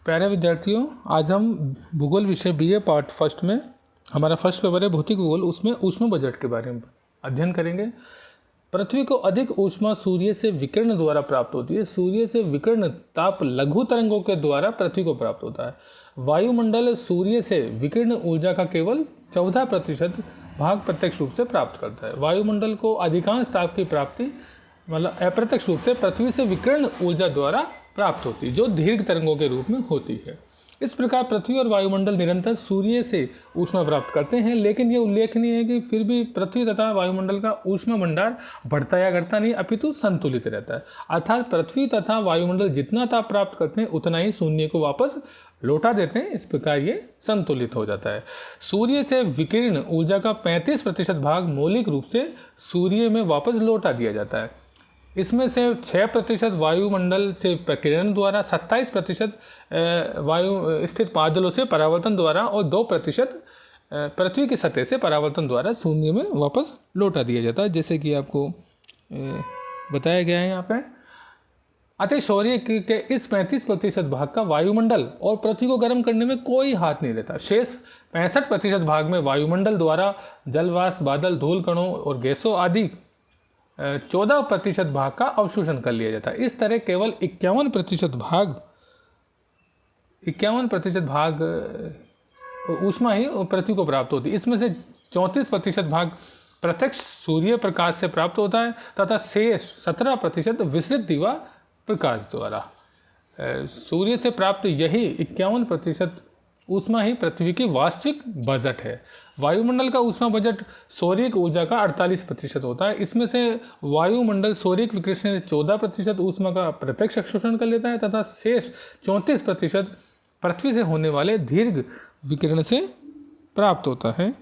प्यारे विद्यार्थियों, आज हम भूगोल विषय बीए पार्ट फर्स्ट में हमारा फर्स्ट पेपर है भौतिक भूगोल, उसमें ऊष्मा बजट के बारे में अध्ययन करेंगे। पृथ्वी को अधिक ऊष्मा सूर्य से विकिरण द्वारा प्राप्त होती है। सूर्य से विकिरण ताप लघु तरंगों के द्वारा पृथ्वी को प्राप्त होता है। वायुमंडल सूर्य से विकिरण ऊर्जा का केवल 14% भाग प्रत्यक्ष रूप से प्राप्त करता है। वायुमंडल को अधिकांश ताप की प्राप्ति मतलब अप्रत्यक्ष रूप से पृथ्वी से विकिरण ऊर्जा द्वारा प्राप्त होती है, जो दीर्घ तरंगों के रूप में होती है। इस प्रकार पृथ्वी और वायुमंडल निरंतर सूर्य से ऊष्मा प्राप्त करते हैं, लेकिन ये उल्लेखनीय है कि फिर भी पृथ्वी तथा वायुमंडल का ऊष्मा भंडार बढ़ता या घटता नहीं, अपितु संतुलित रहता है। अर्थात पृथ्वी तथा वायुमंडल जितना ताप प्राप्त करते हैं उतना ही शून्य को वापस लौटा देते हैं। इस प्रकार ये संतुलित हो जाता है। सूर्य से विकिरण ऊर्जा का 35% भाग मौलिक रूप से सूर्य में वापस लौटा दिया जाता है। इसमें से 6% वायुमंडल से प्रकीर्णन द्वारा, 27% वायु स्थित बादलों से परावर्तन द्वारा और 2% पृथ्वी की सतह से परावर्तन द्वारा शून्य में वापस लौटा दिया जाता है, जैसे कि आपको बताया गया है यहाँ पे। अतः सूर्य के इस 35% भाग का वायुमंडल और पृथ्वी को गर्म करने में कोई हाथ नहीं रहता। शेष 65% भाग में वायुमंडल द्वारा जलवाष्प, बादल, धूल कणों और गैसों आदि 14% भाग का अवशोषण कर लिया जाता है। इस तरह केवल 51% भाग ऊष्मा ही पृथ्वी को प्राप्त होती है। इसमें से 34% भाग प्रत्यक्ष सूर्य प्रकाश से प्राप्त होता है तथा शेष 17% विसरित दिवा प्रकाश द्वारा। सूर्य से प्राप्त यही 51% ऊष्मा ही पृथ्वी की वास्तविक बजट है। वायुमंडल का ऊष्मा बजट सौरिक ऊर्जा का 48% होता है। इसमें से वायुमंडल सौरिक विकिरण से 14% ऊष्मा का प्रत्यक्ष अवशोषण कर लेता है तथा शेष 34% पृथ्वी से होने वाले दीर्घ विकिरण से प्राप्त होता है।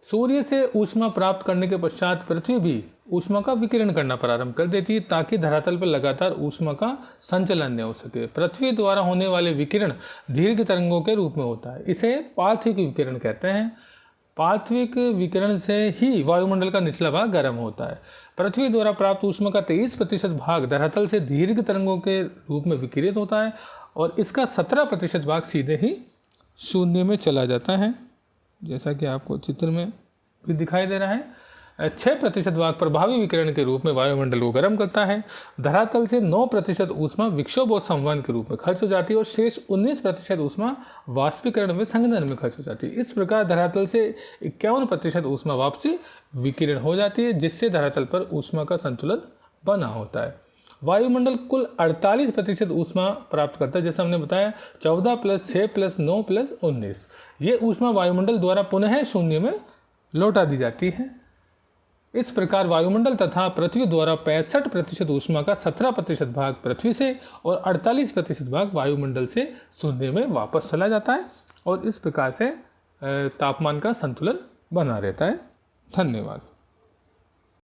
सूर्य से ऊष्मा प्राप्त करने के पश्चात पृथ्वी भी ऊष्मा का विकिरण करना प्रारंभ कर देती है, ताकि धरातल पर लगातार ऊष्मा का संचलन न हो सके। पृथ्वी द्वारा होने वाले विकिरण दीर्घ तरंगों के रूप में होता है। इसे पार्थिव विकिरण कहते हैं। पार्थिव विकिरण से ही वायुमंडल का निचला भाग गर्म होता है। पृथ्वी द्वारा प्राप्त ऊष्मा का 23% भाग धरातल से दीर्घ तरंगों के रूप में विकिरित होता है और इसका 17% भाग सीधे ही शून्य में चला जाता है, जैसा कि आपको चित्र में भी दिखाई दे रहा है। 6% भाग प्रभावी विकिरण के रूप में वायुमंडल को गर्म करता है। धरातल से 9% ऊष्मा विक्षोभ और संवहन के रूप में खर्च हो जाती है और शेष 19% ऊष्मा वाष्पीकरण में संघनन में खर्च हो जाती है। इस प्रकार धरातल से 51% ऊष्मा वापसी विकिरण हो जाती है, जिससे धरातल पर ऊष्मा का संतुलन बना होता है। वायुमंडल कुल 48% ऊष्मा प्राप्त करता है, जैसा हमने बताया 14 + 6 + 9 + 19। ये ऊष्मा वायुमंडल द्वारा पुनः शून्य में लौटा दी जाती है। इस प्रकार वायुमंडल तथा पृथ्वी द्वारा 65% ऊष्मा का 17% भाग पृथ्वी से और 48% भाग वायुमंडल से शून्य में वापस चला जाता है और इस प्रकार से तापमान का संतुलन बना रहता है। धन्यवाद।